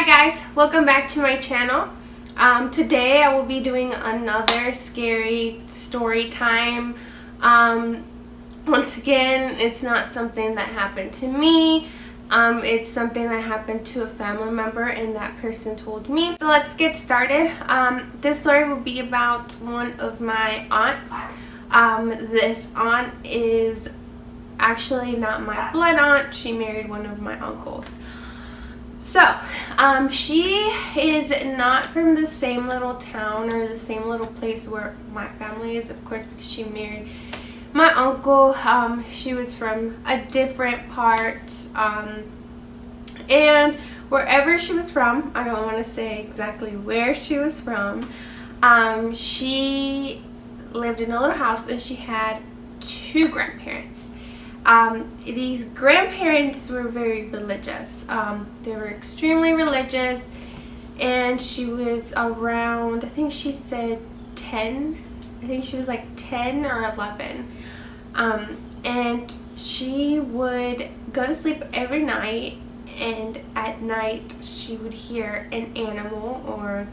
guys, welcome back to my channel. Today I will be doing another scary story time. Once again, it's not something that happened to me. It's something that happened to a family member and that person told me. So let's get started. This story will be about one of my aunts. This aunt is actually not my blood aunt. She married one of my uncles. So, she is not from the same little town or the same little place where my family is, of course, because she married my uncle. She was from a different part, and wherever she was from, I don't want to say exactly where she was from, she lived in a little house and she had two grandparents. These grandparents were very religious. They were extremely religious, and she was around, I think she said 10. I think she was like 10 or 11. And she would go to sleep every night, and at night she would hear an animal or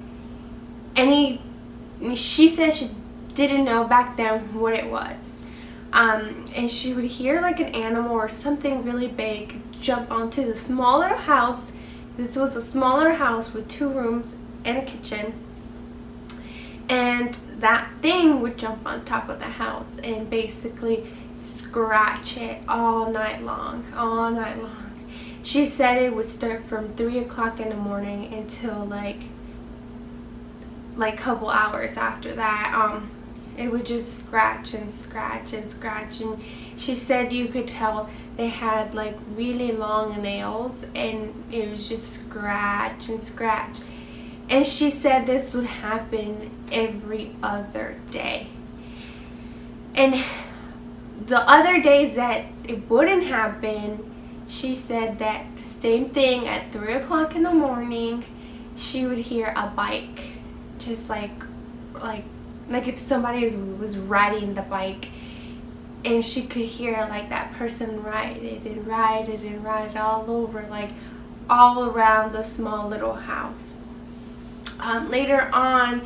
she said she didn't know back then what it was. And she would hear like an animal or something really big jump onto the small little house. This was a small little house with 2 rooms and a kitchen. And that thing would jump on top of the house and basically scratch it all night long. She said it would start from 3 o'clock in the morning until like couple hours after that. It would just scratch and scratch and scratch, and she said you could tell they had like really long nails, and it was just scratch and scratch. And she said this would happen every other day. And the other days that it wouldn't happen, she said that the same thing at 3 o'clock in the morning, she would hear a bike, just like if somebody was riding the bike, and she could hear like that person ride it all over, like all around the small little house. Later on,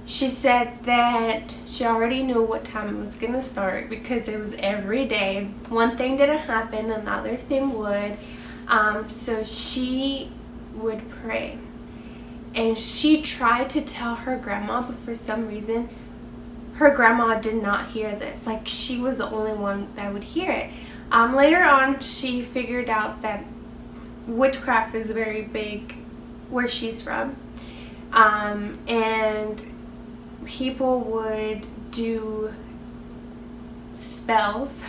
she said that she already knew what time it was gonna start because it was every day. One thing didn't happen, another thing would. So she would pray. And she tried to tell her grandma, but for some reason, her grandma did not hear this. Like, she was the only one that would hear it. Later on, she figured out that witchcraft is very big where she's from. And people would do spells,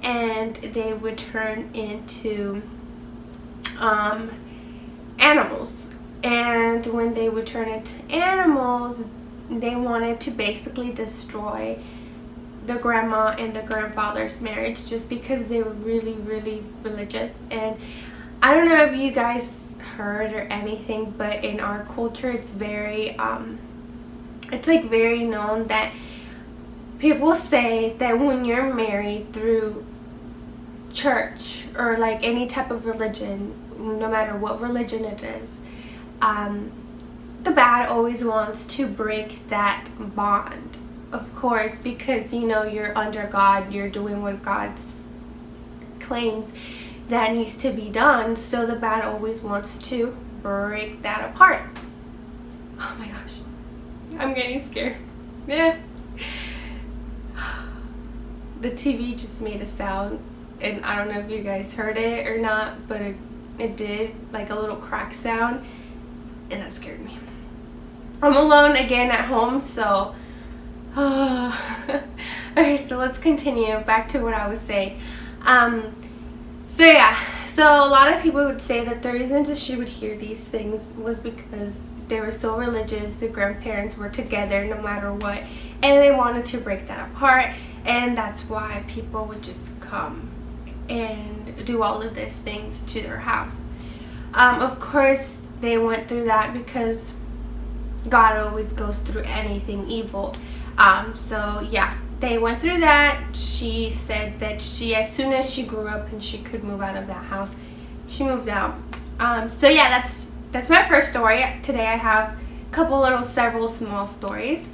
and they would turn into animals. And when they would turn into animals, they wanted to basically destroy the grandma and the grandfather's marriage just because they were really, really religious. And I don't know if you guys heard or anything, but in our culture, it's very, it's like very known that people say that when you're married through church or like any type of religion, no matter what religion it is, the bad always wants to break that bond, of course, because you know you're under God, you're doing what God claims that needs to be done, so the bad always wants to break that apart. Oh my gosh, I'm getting scared. Yeah. The TV just made a sound, and I don't know if you guys heard it or not, but it did, like a little crack sound. And that scared me. I'm alone again at home, so okay, so let's continue back to what I was saying. So a lot of people would say that the reason that she would hear these things was because they were so religious. The grandparents were together no matter what, and they wanted to break that apart, and that's why people would just come and do all of these things to their house. Of course, they went through that because God always goes through anything evil. So yeah, they went through that. She said that as soon as she grew up and she could move out of that house, she moved out. So yeah, that's that's my first story. Today I have a couple several small stories.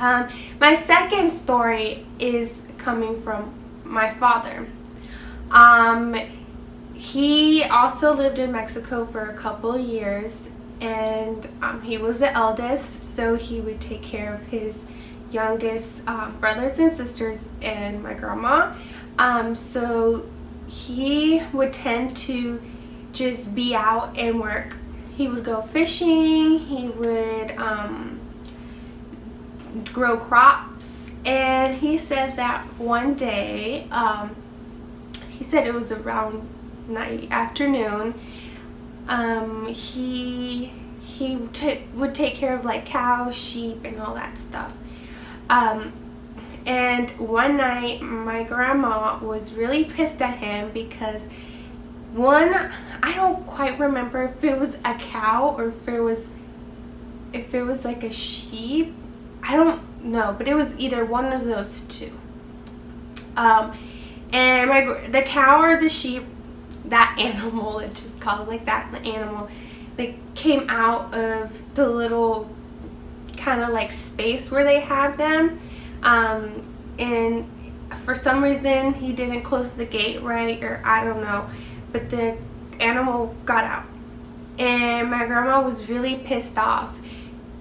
My second story is coming from my father. He also lived in Mexico for a couple years, and he was the eldest, so he would take care of his youngest brothers and sisters and my grandma. So he would tend to just be out and work. He would go fishing, he would grow crops, and he said that one day, he said it was around afternoon, he would take care of like cows, sheep, and all that stuff. And one night my grandma was really pissed at him because I don't quite remember if it was a cow or if it was like a sheep. I don't know, but it was either one of those two. And the cow or the sheep, that animal, let's just call it like that, the animal, they came out of the little kind of like space where they have them, and for some reason he didn't close the gate right, or I don't know, but the animal got out, and my grandma was really pissed off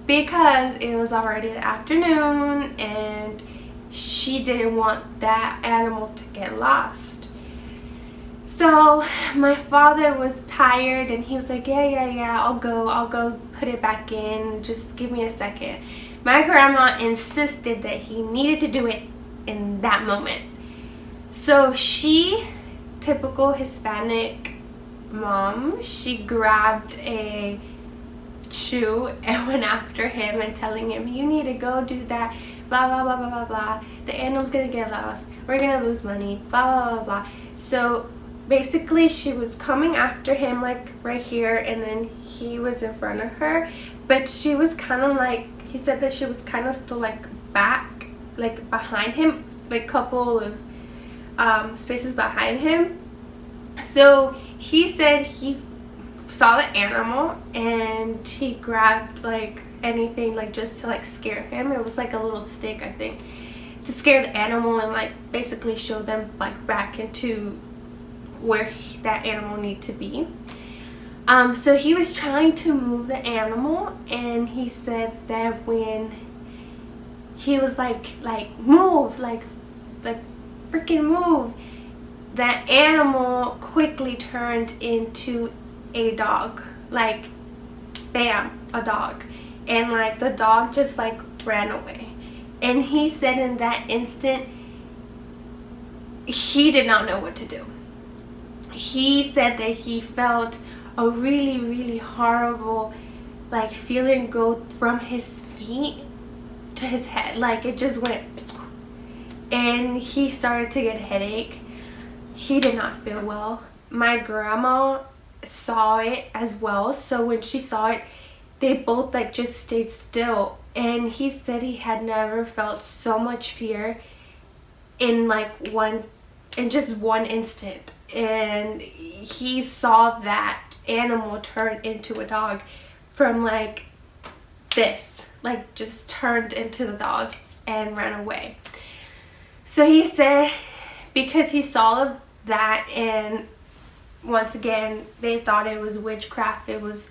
because it was already the afternoon and she didn't want that animal to get lost. So my father was tired and he was like, yeah, I'll go put it back in, just give me a second. My grandma insisted that he needed to do it in that moment. So she, typical Hispanic mom, she grabbed a shoe and went after him and telling him, you need to go do that, blah blah blah blah blah blah, the animal's gonna get lost, we're gonna lose money, blah blah blah blah. So basically she was coming after him like right here, and then he was in front of her, but she was kind of like, he said that she was kind of still like back, like behind him, like a couple of spaces behind him. So he said he saw the animal and he grabbed like anything, like just to like scare him. It was like a little stick, I think, to scare the animal and like basically show them like back into where that animal needed to be. So he was trying to move the animal, and he said that when he was like move, like freaking move, that animal quickly turned into a dog, like bam, a dog, and like the dog just like ran away. And he said in that instant he did not know what to do. He said that he felt a really horrible like feeling go from his feet to his head, like it just went, and he started to get a headache. He did not feel well. My grandma saw it as well, so when she saw it, they both like just stayed still, and he said he had never felt so much fear in just one instant. And he saw that animal turn into a dog from like this, like just turned into the dog and ran away. So he said because he saw that, and once again they thought it was witchcraft, it was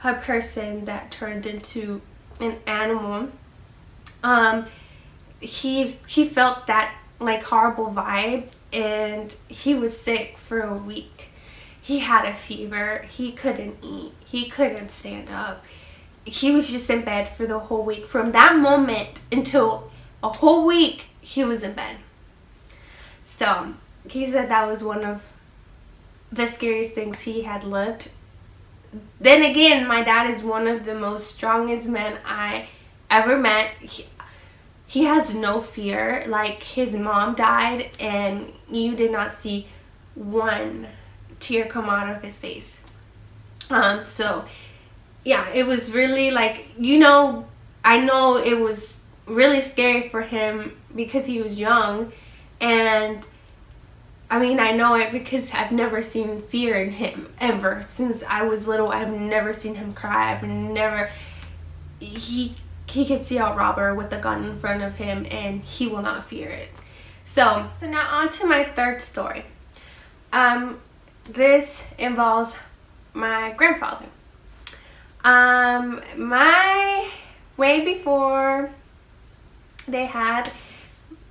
a person that turned into an animal, he felt that like horrible vibe, and he was sick for a week. He had a fever, he couldn't eat, he couldn't stand up, he was just in bed for the whole week. From that moment until a whole week he was in bed. So he said that was one of the scariest things he had lived. Then again, my dad is one of the most strongest men I ever met. He has no fear. Like, his mom died and you did not see one tear come out of his face. So yeah, it was really like, I know it was really scary for him because he was young, and I mean, I know it because I've never seen fear in him ever. Since I was little, I've never seen him cry. I've never... He could see a robber with a gun in front of him and he will not fear it. So now on to my third story. This involves my grandfather. Way before they had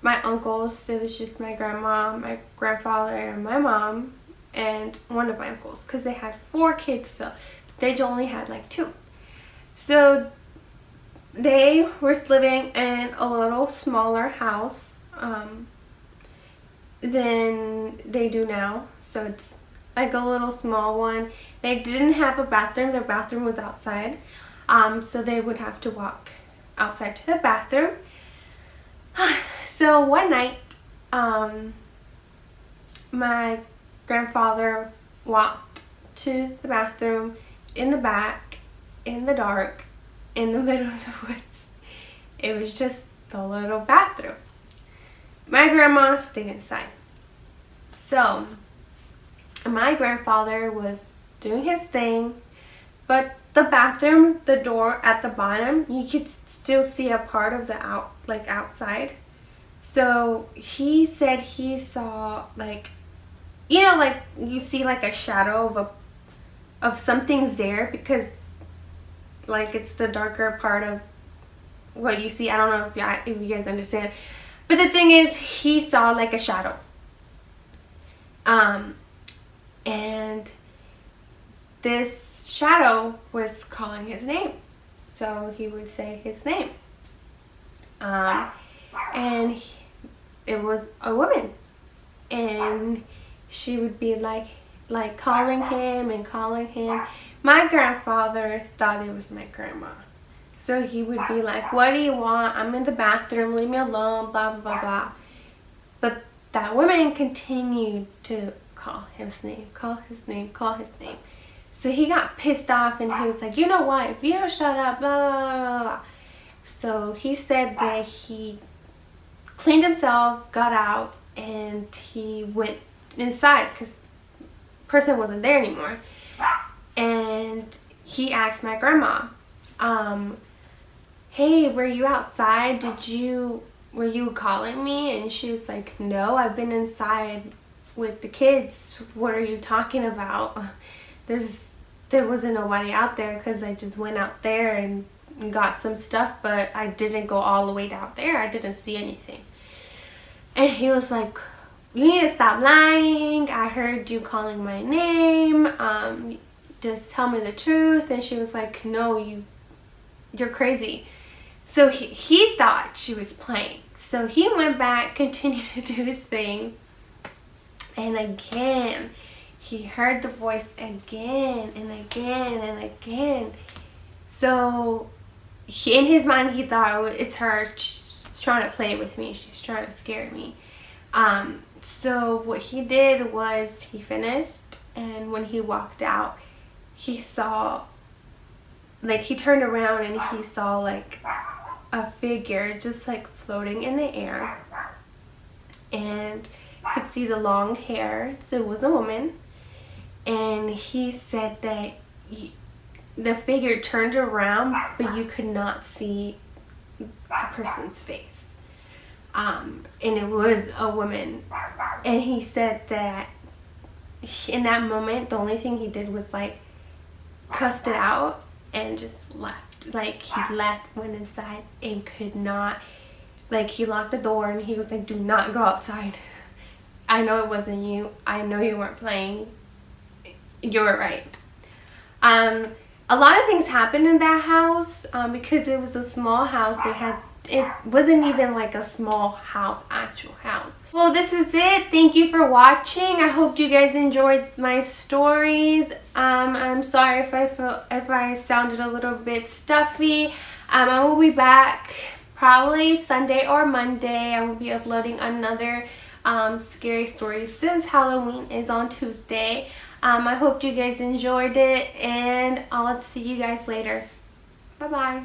my uncles, it was just my grandma, my grandfather, and my mom, and one of my uncles, because they had 4 kids, so they only had like 2. So they were living in a little smaller house than they do now. So it's like a little small one. They didn't have a bathroom. Their bathroom was outside. So they would have to walk outside to the bathroom. So one night, my grandfather walked to the bathroom in the back, in the dark, in the middle of the woods. It was just the little bathroom. My grandma stayed inside. So my grandfather was doing his thing, but the bathroom, the door at the bottom, you could still see a part of the outside. So he said he saw, like, you know, like you see like a shadow of something's there, because like it's the darker part of what you see. I don't know if you guys understand, but the thing is, he saw like a shadow, and this shadow was calling his name. So he would say his name, and it was a woman, and she would be like calling him and calling him. My grandfather thought it was my grandma. So he would be like, "What do you want? I'm in the bathroom, leave me alone, blah, blah, blah, blah." But that woman continued to call his name, call his name, call his name. So he got pissed off and he was like, "You know what? If you don't shut up, blah, blah, blah, blah." So he said that he cleaned himself, got out, and he went inside because the person wasn't there anymore. And he asked my grandma, "Hey, were you outside? Were you calling me?" And she was like, "No, I've been inside with the kids. What are you talking about? There wasn't nobody out there because I just went out there and got some stuff, but I didn't go all the way down there. I didn't see anything." And he was like, "You need to stop lying. I heard you calling my name. Just tell me the truth." And she was like, "No, you're crazy." So he thought she was playing. So he went back, continued to do his thing. And again, he heard the voice again and again and again. So in his mind, he thought, "Oh, it's her. She's trying to play with me. She's trying to scare me." So what he did was he finished, and when he walked out, he saw, like, he turned around and he saw like a figure just like floating in the air, and could see the long hair. So it was a woman, and he said that the figure turned around, but you could not see the person's face. And it was a woman. And he said that in that moment, the only thing he did was like cussed it out and just left. Like he left, went inside, and could not, like he locked the door and he was like, "Do not go outside. I know it wasn't you. I know you weren't playing. You were right." A lot of things happened in that house because it was a small house. It wasn't even like a small house, actual house. Well, this is it. Thank you for watching. I hope you guys enjoyed my stories. I'm sorry if I sounded a little bit stuffy. I will be back probably Sunday or Monday. I will be uploading another scary story since Halloween is on Tuesday. I hope you guys enjoyed it, and I'll see you guys later. Bye-bye.